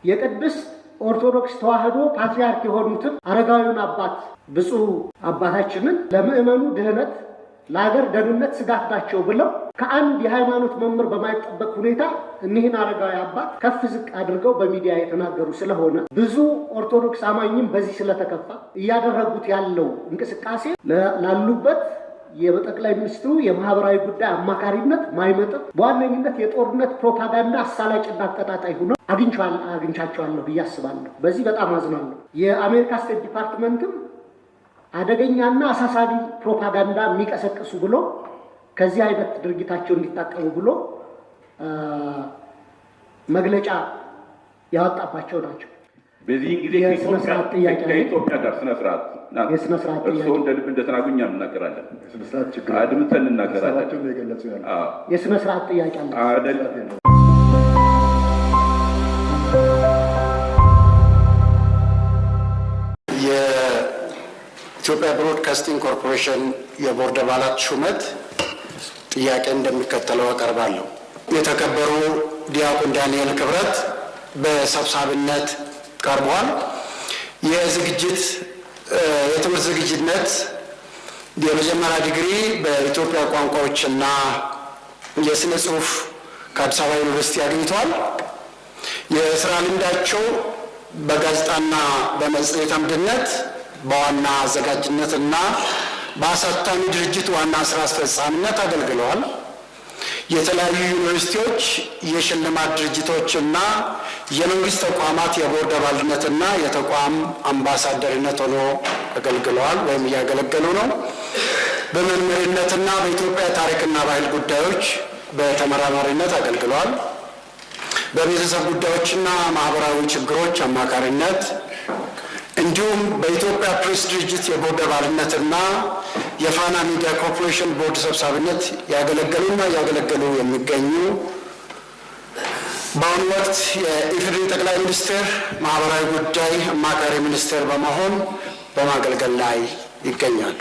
የቅድስት ኦርቶዶክስ ተዋሕዶ ፓትርያርክ የሆኑትን አረጋዊውን አባት ብፁዕ አባታችንን ለምእመኑ ድህነት ለሀገር ደህንነት ስጋት ናቸው ብለው ከአንድ የሃይማኖት መምህር በማይጠበቅ ሁኔታ እኒህን አረጋዊ አባት ከፍ ዝቅ አድርገው በሚዲያ የተናገሩ ስለሆነ ብዙ ኦርቶዶክስ አማኝም በዚህ ስለተከፋ እያደረጉት ያለው እንቅስቃሴ ላሉበት የጠቅላይ ሚኒስትሩ የማህበራዊ ጉዳይ አማካሪነት ማይመጥም በዋነኝነት የጦርነት ፕሮፓጋንዳ አሳላጭና አቀጣጣይ ሆኖ አግኝቻቸዋለሁ ብዬ አስባለሁ። በዚህ በጣም አዝናለሁ። የአሜሪካ ስቴት ዲፓርትመንትም አደገኛና አሳሳቢ ፕሮፓጋንዳ የሚቀሰቅሱ ብሎ ከዚህ አይነት ድርጊታቸው እንዲታቀቡ ብሎ መግለጫ ያወጣባቸው ናቸው። በዚህ ጊዜ ከኢትዮጵያ ጋር ስነ ስርዓት እርስዎ እንደ ልብ እንደተናገሩ እኛም እናገራለን። አድምጠን እናገራለን። የስነ ስርዓት ጥያቄ አለ። የኢትዮጵያ ብሮድካስቲንግ ኮርፖሬሽን የቦርድ አባላት ሹመት ጥያቄ እንደሚከተለው አቀርባለሁ። የተከበሩ ዲያቆን ዳንኤል ክብረት በሰብሳቢነት ቀርቧል። የትምህርት ዝግጅነት የመጀመሪያ ዲግሪ በኢትዮጵያ ቋንቋዎችና የስነ ጽሁፍ ከአዲስ አበባ ዩኒቨርሲቲ አግኝተዋል። የስራ ልምዳቸው በጋዜጣና በመጽሔት አምድነት በዋና አዘጋጅነትና በአሳታሚ ድርጅት ዋና ስራ አስፈጻሚነት አገልግለዋል። የተለያዩ ዩኒቨርሲቲዎች የሽልማት ድርጅቶችና የመንግስት ተቋማት የቦርድ አባልነትና የተቋም አምባሳደርነት ሆኖ አገልግለዋል ወይም እያገለገሉ ነው። በመምህርነትና በኢትዮጵያ ታሪክና ባህል ጉዳዮች በተመራማሪነት አገልግለዋል። በቤተሰብ ጉዳዮችና ማህበራዊ ችግሮች አማካሪነት እንዲሁም በኢትዮጵያ ፕሬስ ድርጅት የቦርድ አባልነትና የፋና ሚዲያ ኮርፖሬሽን ቦርድ ሰብሳቢነት ያገለገሉና ያገለገሉ የሚገኙ በአሁኑ ወቅት የኢፌዴሪ ጠቅላይ ሚኒስትር ማህበራዊ ጉዳይ አማካሪ ሚኒስትር በመሆን በማገልገል ላይ ይገኛሉ።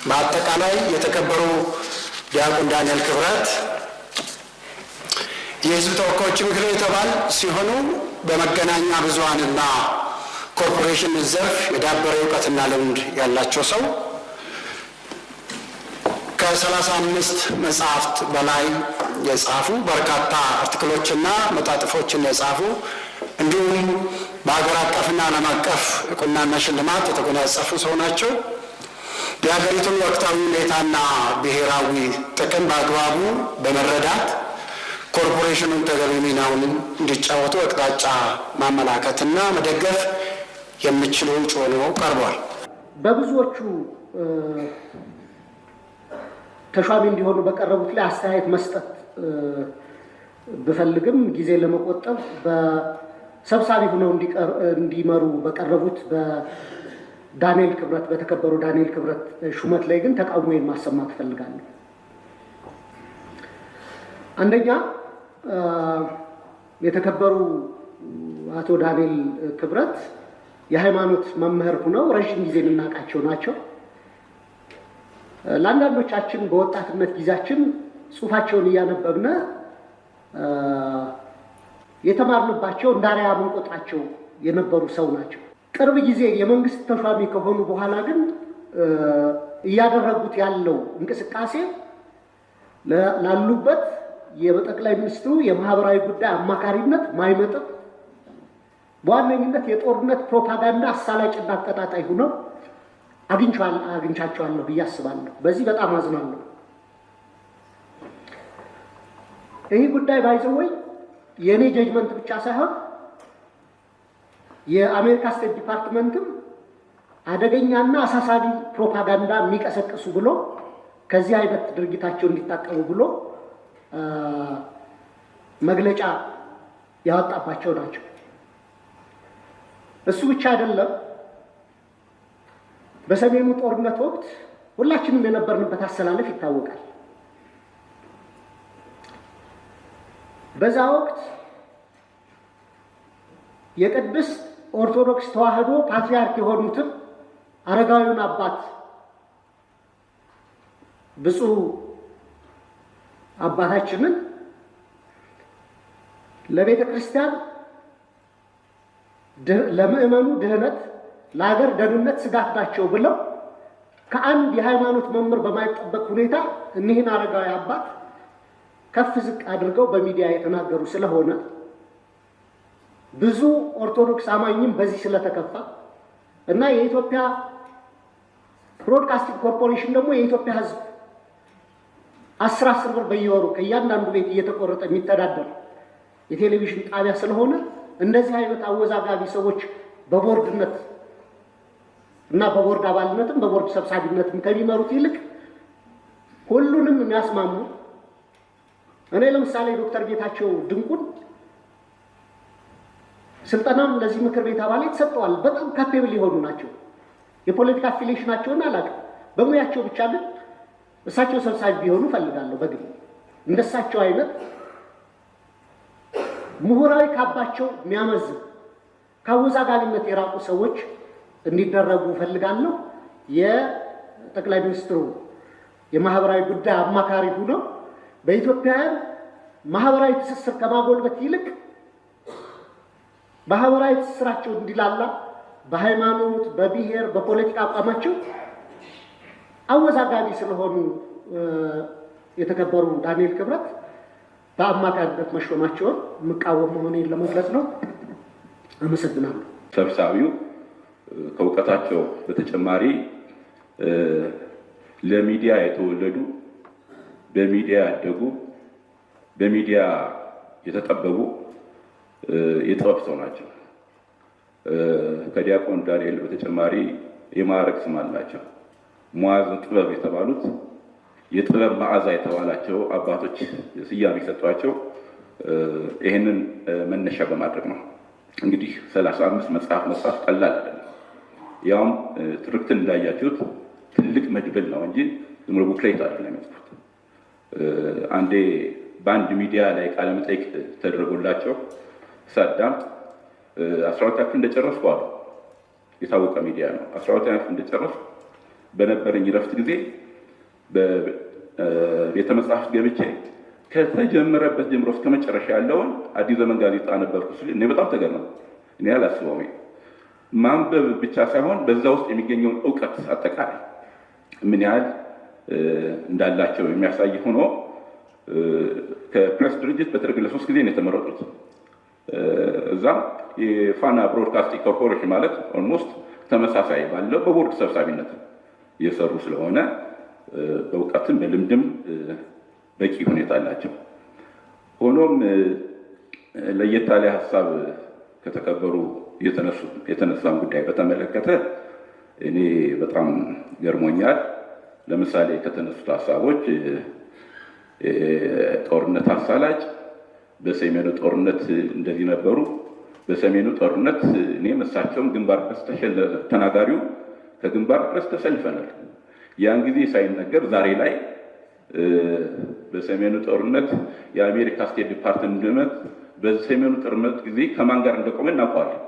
በአጠቃላይ የተከበሩ ዲያቆን ዳንኤል ክብረት የሕዝብ ተወካዮች ምክር ቤት አባል ሲሆኑ በመገናኛ ብዙኃንና ኮርፖሬሽን ዘርፍ የዳበረ እውቀትና ልምድ ያላቸው ሰው ከ35 መጽሐፍት በላይ የጻፉ በርካታ አርቲክሎችና መጣጥፎችን የጻፉ እንዲሁም በሀገር አቀፍና ዓለም አቀፍ እውቅናና ሽልማት የተጎናጸፉ ሰው ናቸው። የሀገሪቱን ወቅታዊ ሁኔታና ብሔራዊ ጥቅም በአግባቡ በመረዳት ኮርፖሬሽኑን ተገቢ ሚናውን እንዲጫወቱ አቅጣጫ ማመላከትና መደገፍ የሚችሉ እጩ ሆነው ቀርቧል። በብዙዎቹ ተሿሚ እንዲሆኑ በቀረቡት ላይ አስተያየት መስጠት ብፈልግም ጊዜ ለመቆጠብ በሰብሳቢ ሆነው እንዲመሩ በቀረቡት በዳንኤል ክብረት በተከበሩ ዳንኤል ክብረት ሹመት ላይ ግን ተቃውሞዬን ማሰማት እፈልጋለሁ። አንደኛ የተከበሩ አቶ ዳንኤል ክብረት የሃይማኖት መምህር ሆነው ረዥም ጊዜ የምናውቃቸው ናቸው። ለአንዳንዶቻችን በወጣትነት ጊዜያችን ጽሁፋቸውን እያነበብን የተማርንባቸው እንዳሪያ ምንቆጥራቸው የነበሩ ሰው ናቸው። ቅርብ ጊዜ የመንግስት ተሿሚ ከሆኑ በኋላ ግን እያደረጉት ያለው እንቅስቃሴ ላሉበት የጠቅላይ ሚኒስትሩ የማህበራዊ ጉዳይ አማካሪነት ማይመጥም በዋነኝነት የጦርነት ፕሮፓጋንዳ አሳላጭና አቀጣጣይ ሆነው አግኝቻቸዋለሁ ብዬ አስባለሁ። በዚህ በጣም አዝናለሁ። ይህ ጉዳይ ባይዘወይ የእኔ ጀጅመንት ብቻ ሳይሆን የአሜሪካ ስቴት ዲፓርትመንትም አደገኛና አሳሳቢ ፕሮፓጋንዳ የሚቀሰቅሱ ብሎ ከዚህ አይነት ድርጊታቸው እንዲታቀቡ ብሎ መግለጫ ያወጣባቸው ናቸው። እሱ ብቻ አይደለም። በሰሜኑ ጦርነት ወቅት ሁላችንም የነበርንበት አሰላለፍ ይታወቃል። በዛ ወቅት የቅድስት ኦርቶዶክስ ተዋሕዶ ፓትርያርክ የሆኑትን አረጋዊውን አባት ብፁዕ አባታችንን ለቤተ ክርስቲያን ለምእመኑ ድህነት ለሀገር ደህንነት ስጋት ናቸው ብለው ከአንድ የሃይማኖት መምህር በማይጠበቅ ሁኔታ እኒህን አረጋዊ አባት ከፍ ዝቅ አድርገው በሚዲያ የተናገሩ ስለሆነ ብዙ ኦርቶዶክስ አማኝም በዚህ ስለተከፋ እና የኢትዮጵያ ብሮድካስቲንግ ኮርፖሬሽን ደግሞ የኢትዮጵያ ሕዝብ 10 ብር በየወሩ ከእያንዳንዱ ቤት እየተቆረጠ የሚተዳደር የቴሌቪዥን ጣቢያ ስለሆነ እንደዚህ አይነት አወዛጋቢ ሰዎች በቦርድነት እና በቦርድ አባልነትም በቦርድ ሰብሳቢነትም ከሚመሩት ይልቅ ሁሉንም የሚያስማሙ እኔ ለምሳሌ ዶክተር ጌታቸው ድንቁን ስልጠናም ለዚህ ምክር ቤት አባላት ተሰጥቷል። በጣም ካፔብል የሆኑ ናቸው። የፖለቲካ አፊሊዬሽናቸውን አላውቅም። በሙያቸው ብቻ ግን እሳቸው ሰብሳቢ ቢሆኑ ፈልጋለሁ። በግል እንደሳቸው አይነት ምሁራዊ ካባቸው የሚያመዝን ከአወዛጋቢነት የራቁ ሰዎች እንዲደረጉ ፈልጋለሁ። የጠቅላይ ሚኒስትሩ የማህበራዊ ጉዳይ አማካሪ ሆነው በኢትዮጵያውያን ማህበራዊ ትስስር ከማጎልበት ይልቅ ማህበራዊ ትስስራቸው እንዲላላ በሃይማኖት፣ በብሔር፣ በፖለቲካ አቋማቸው አወዛጋቢ ስለሆኑ የተከበሩ ዳንኤል ክብረት በአማካሪነት መሾማቸውን የምቃወም መሆኔን ለመግለጽ ነው። አመሰግናለሁ። ሰብሳቢው ከእውቀታቸው በተጨማሪ ለሚዲያ የተወለዱ በሚዲያ ያደጉ በሚዲያ የተጠበቡ የጥበብ ሰው ናቸው። ከዲያቆን ዳንኤል በተጨማሪ የማዕረግ ስም አላቸው። ሙዓዝ ጥበብ የተባሉት የጥበብ መዓዛ የተባላቸው አባቶች ስያሜ የሰጧቸው ይህንን መነሻ በማድረግ ነው። እንግዲህ 35 መጽሐፍ መጽሐፍ ቀላል አይደለም። ያውም ትርክትን እንዳያችሁት ትልቅ መድብል ነው እንጂ ዝም ብሎ ቡክሌት አይደለም የመጽፉት። አንዴ በአንድ ሚዲያ ላይ ቃለ መጠይቅ ተደረጎላቸው ሳዳም 12ኛ ክፍል እንደጨረስኩ አሉ። የታወቀ ሚዲያ ነው። 12ኛ ክፍል እንደጨረስኩ በነበረኝ ረፍት ጊዜ በቤተ መጽሐፍት ገብቼ ከተጀመረበት ጀምሮ እስከ መጨረሻ ያለውን አዲስ ዘመን ጋዜጣ ነበርኩ ሲል እኔ በጣም ተገረምኩ። እኔ አላስበውም። ማንበብ ብቻ ሳይሆን በዛ ውስጥ የሚገኘውን እውቀት አጠቃላይ ምን ያህል እንዳላቸው የሚያሳይ ሆኖ ከፕሬስ ድርጅት በተደረገ ለ3 ጊዜ ነው የተመረጡት። እዛም የፋና ብሮድካስቲንግ ኮርፖሬሽን ማለት ኦልሞስት ተመሳሳይ ባለው በቦርድ ሰብሳቢነት እየሰሩ ስለሆነ በእውቀትም በልምድም በቂ ሁኔታ አላቸው። ሆኖም ለየት ያለ ሀሳብ ከተከበሩ የተነሳን ጉዳይ በተመለከተ እኔ በጣም ገርሞኛል። ለምሳሌ ከተነሱት ሀሳቦች ጦርነት አሳላጭ፣ በሰሜኑ ጦርነት እንደዚህ ነበሩ። በሰሜኑ ጦርነት እኔም እሳቸውም ግንባር ድረስ ተናጋሪው ከግንባር ድረስ ተሰልፈናል። ያን ጊዜ ሳይነገር ዛሬ ላይ በሰሜኑ ጦርነት የአሜሪካ ስቴት ዲፓርትመንት በሰሜኑ ጦርነት ጊዜ ከማን ጋር እንደቆመ እናውቀዋለን።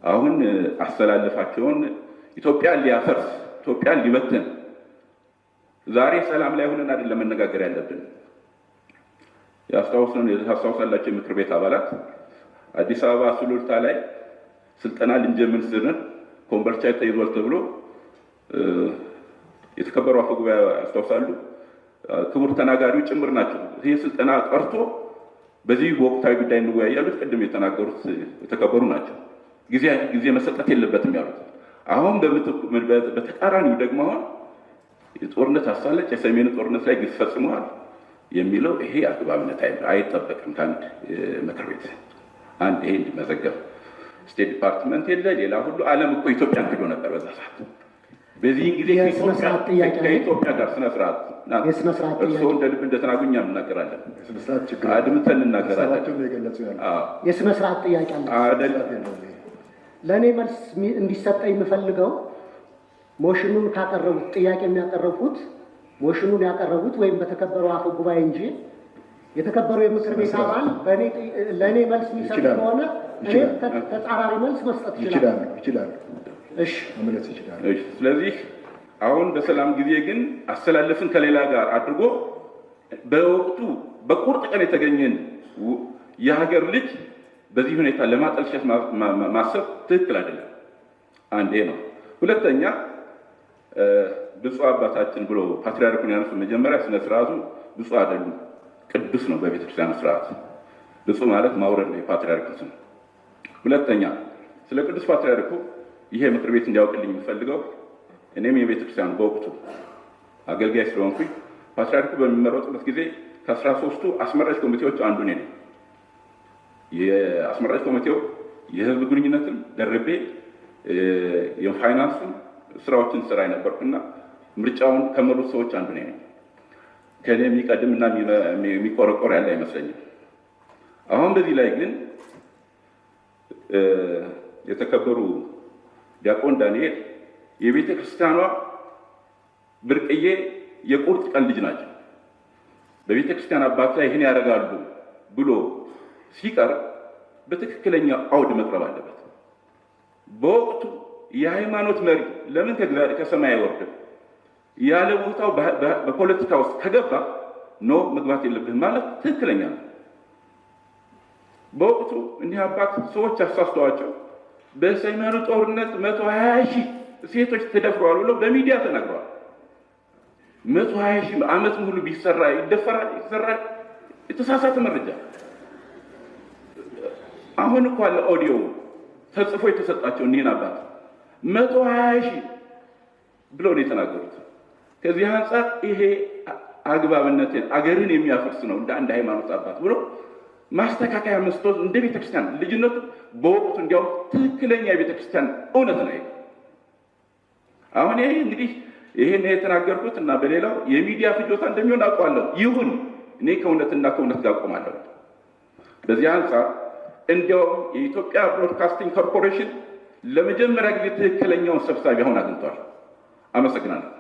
አሁን አስተላለፋቸውን ኢትዮጵያን ሊያፈርስ ኢትዮጵያን ሊበትን ዛሬ ሰላም ላይ ሆነን አይደለም መነጋገር ያለብን። ያስታውሳላችሁ የምክር ቤት አባላት አዲስ አበባ ሱሉልታ ላይ ስልጠና ልንጀምር ስንል ኮምቦልቻ ተይዟል ተብሎ የተከበሩ አፈ ጉባኤ ያስታውሳሉ። ክቡር ተናጋሪው ጭምር ናቸው። ይሄ ስልጠና ቀርቶ በዚህ ወቅታዊ ጉዳይ እንወያያሉት ቅድም የተናገሩት የተከበሩ ናቸው። ጊዜ መሰጠት የለበትም ያሉት። አሁን በተቃራኒው ደግሞ አሁን የጦርነት አሳላጭ የሰሜኑ ጦርነት ላይ ግፍ ፈጽመዋል የሚለው ይሄ አግባብነት አይጠበቅም። ከአንድ ምክር ቤት አንድ ይሄ እንዲመዘገብ ስቴት ዲፓርትመንት የለ ሌላ ሁሉ ዓለም እኮ ኢትዮጵያን ክዶ ነበር በዛ ሰዓት። በዚህ ጊዜ ከኢትዮጵያ ጋር ስነ ስርዓት እርስዎ እንደ ልብ እንደተናጉኛ እናገራለን፣ አድምተን እናገራለን። የስነ ስርዓት ጥያቄ አለ። ለእኔ መልስ እንዲሰጠኝ የምፈልገው ሞሽኑን ካቀረቡት ጥያቄ የሚያቀርቡት ሞሽኑን ያቀረቡት ወይም በተከበረው አፈ ጉባኤ እንጂ የተከበረው የምክር ቤት አባል ለእኔ መልስ የሚሰጥ ከሆነ እኔም ተጻራሪ መልስ መስጠት ይችላል። እሺ መመለስ ይችላል። ስለዚህ አሁን በሰላም ጊዜ ግን አስተላለፍን ከሌላ ጋር አድርጎ በወቅቱ በቁርጥ ቀን የተገኘን የሀገር ልጅ በዚህ ሁኔታ ለማጠልሸት ማሰብ ትክክል አይደለም። አንዴ ነው። ሁለተኛ ብፁዕ አባታችን ብሎ ፓትርያርኩን ያነሱ መጀመሪያ ስነ ስርዓቱ ብፁዕ አይደሉም፣ ቅዱስ ነው በቤተክርስቲያን ስርዓት። ብፁዕ ማለት ማውረድ ነው የፓትርያርኩ ስም። ሁለተኛ ስለ ቅዱስ ፓትርያርኩ ይሄ ምክር ቤት እንዲያውቅልኝ የምፈልገው እኔም የቤተክርስቲያኑ በወቅቱ አገልጋይ ስለሆንኩኝ ፓትርያርኩ በሚመረጡበት ጊዜ ከ13ቱ አስመራጭ ኮሚቴዎች አንዱ ነኝ። የአስመራጭ ኮሚቴው የህዝብ ግንኙነትን ደርቤ የፋይናንስን ስራዎችን ስራ የነበርኩና ምርጫውን ከመሩት ሰዎች አንዱ ነኝ። ከኔ የሚቀድምና የሚቆረቆር ያለ አይመስለኝም። አሁን በዚህ ላይ ግን የተከበሩ ዲያቆን ዳንኤል የቤተ ክርስቲያኗ ብርቅዬ የቁርጥ ቀን ልጅ ናቸው። በቤተ ክርስቲያን አባት ላይ ይህን ያደርጋሉ ብሎ ሲቀር በትክክለኛ አውድ መቅረብ አለበት። በወቅቱ የሃይማኖት መሪ ለምን ከሰማይ አይወርድም? ያለ ቦታው በፖለቲካ ውስጥ ከገባ ኖ መግባት የለብህም ማለት ትክክለኛ ነው። በወቅቱ እኒህ አባት ሰዎች አሳስተዋቸው በሰሜኑ ጦርነት 120 ሺህ ሴቶች ተደፍረዋል ብለው በሚዲያ ተናግረዋል። 120 ሺህ ዓመት ሙሉ ቢሰራ ይደፈራል፣ ይሰራል። የተሳሳተ መረጃ። አሁን እኮ አለ ኦዲዮ ተጽፎ የተሰጣቸው እኒህን አባት 120 ሺህ ብለው ነው የተናገሩት። ከዚህ አንጻር ይሄ አግባብነትን አገርን የሚያፈርስ ነው እንደ አንድ ሃይማኖት አባት ብሎ ማስተካከያ መስጠት እንደ ቤተክርስቲያን ልጅነቱ በወቅቱ እንዲያው ትክክለኛ የቤተክርስቲያን እውነት ነው። አሁን ይሄ እንግዲህ ይሄን የተናገርኩት እና በሌላው የሚዲያ ፍጆታ እንደሚሆን አውቃለሁ። ይሁን እኔ ከእውነትና ከእውነት ጋር ቆማለሁ። በዚህ አንጻር እንዲያው የኢትዮጵያ ብሮድካስቲንግ ኮርፖሬሽን ለመጀመሪያ ጊዜ ትክክለኛውን ሰብሳቢ አሁን አግኝቷል። አመሰግናለሁ።